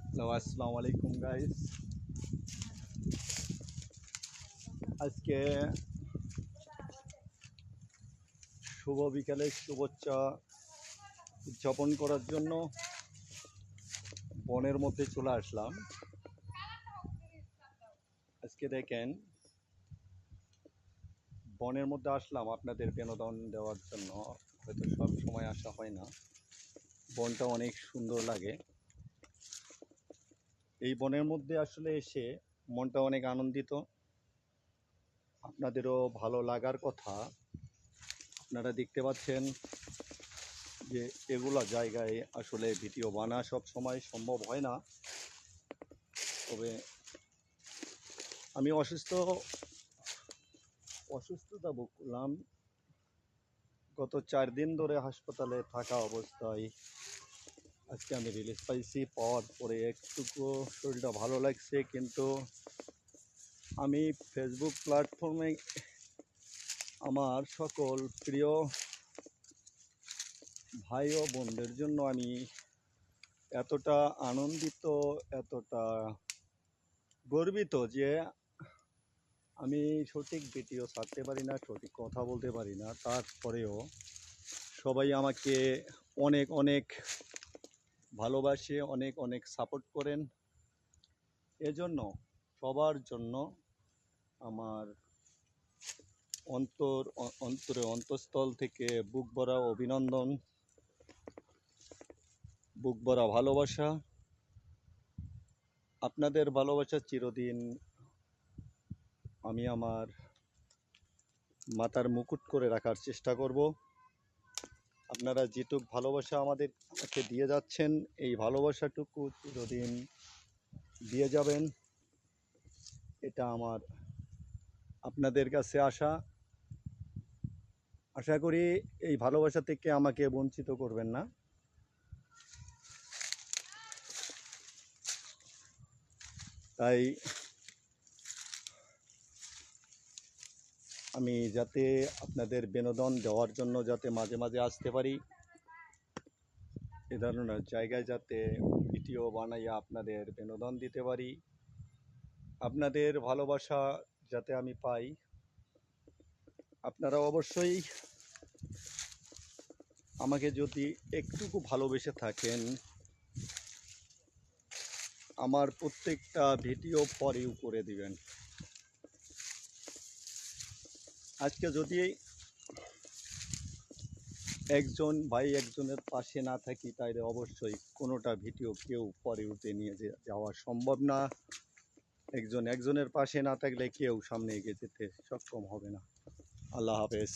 Hello, আসসালামু আলাইকুম guys. আজকে শুভ বিকালের শুভেচ্ছা উদযাপন করার জন্য বনের মধ্যে চলে আসলাম। আজকে দেখেন, বনের মধ্যে আসলাম আপনাদের বিনোদন দেওয়ার জন্য। হয়তো সব সময় আসা হয় না। বনটা অনেক সুন্দর লাগে। এই বনের মধ্যে আসলে এসে মনটা অনেক আনন্দিত। আপনাদেরও ভালো লাগার কথা। আপনারা দেখতে পাচ্ছেন যে এগুলা জায়গায় আসলে ভিডিও বানা সব সময় সম্ভব হয় না। তবে আমি অসুস্থতা ভোগ করলাম। গত 4 দিন ধরে হাসপাতালে থাকা অবস্থায় আজকে আমি রিলিজ পাইছি। পাওয়ার পরে একটুকু শরীরটা ভালো লাগছে, কিন্তু আমি ফেসবুক প্ল্যাটফর্মে আমার সকল প্রিয় ভাই ও বোনদের জন্য আমি এতটা আনন্দিত, এতটা গর্বিত যে আমি সঠিক ভিডিও ছাড়তে পারি না, সঠিক কথা বলতে পারি না। তারপরেও সবাই আমাকে অনেক অনেক ভালোবাসে, অনেক অনেক সাপোর্ট করেন। এজন্য সবার জন্য আমার অন্তঃস্থল থেকে বুক ভরা অভিনন্দন, বুক ভরা ভালোবাসা। আপনাদের ভালোবাসা চিরদিন আমি আমার মাথার মুকুট করে রাখার চেষ্টা করব। আপনারা যেটুক ভালোবাসা আমাকে দিয়ে যাচ্ছেন, এই ভালোবাসাটুকু চিরদিন দিয়ে যাবেন, এটা আমার আপনাদের কাছে আশা করি এই ভালোবাসা থেকে আমাকে বঞ্চিত করবেন না। তাই আমি যাতে আপনাদের বিনোদন দেওয়ার জন্য যাতে মাঝে মাঝে আসতে পারি, এ ধরনের জায়গায় যাতে ভিডিও বানাইয়া আপনাদের বিনোদন দিতে পারি, আপনাদের ভালোবাসা যাতে আমি পাই। আপনারা অবশ্যই আমাকে যদি একটুকু ভালোবেসে থাকেন, আমার প্রত্যেকটা ভিডিও ফর ইউ করে দিবেন। আজকে যদি একজন ভাই একজনের পাশে না থাকি, তাইলে অবশ্যই কোনোটা ভিডিও কেউ ফর ইউতে নিয়ে যাওয়া সম্ভব না। একজনের পাশে না থাকলে কেউ সামনে এগিয়ে যেতে সক্ষম হবে না। আল্লাহ হাফেজ।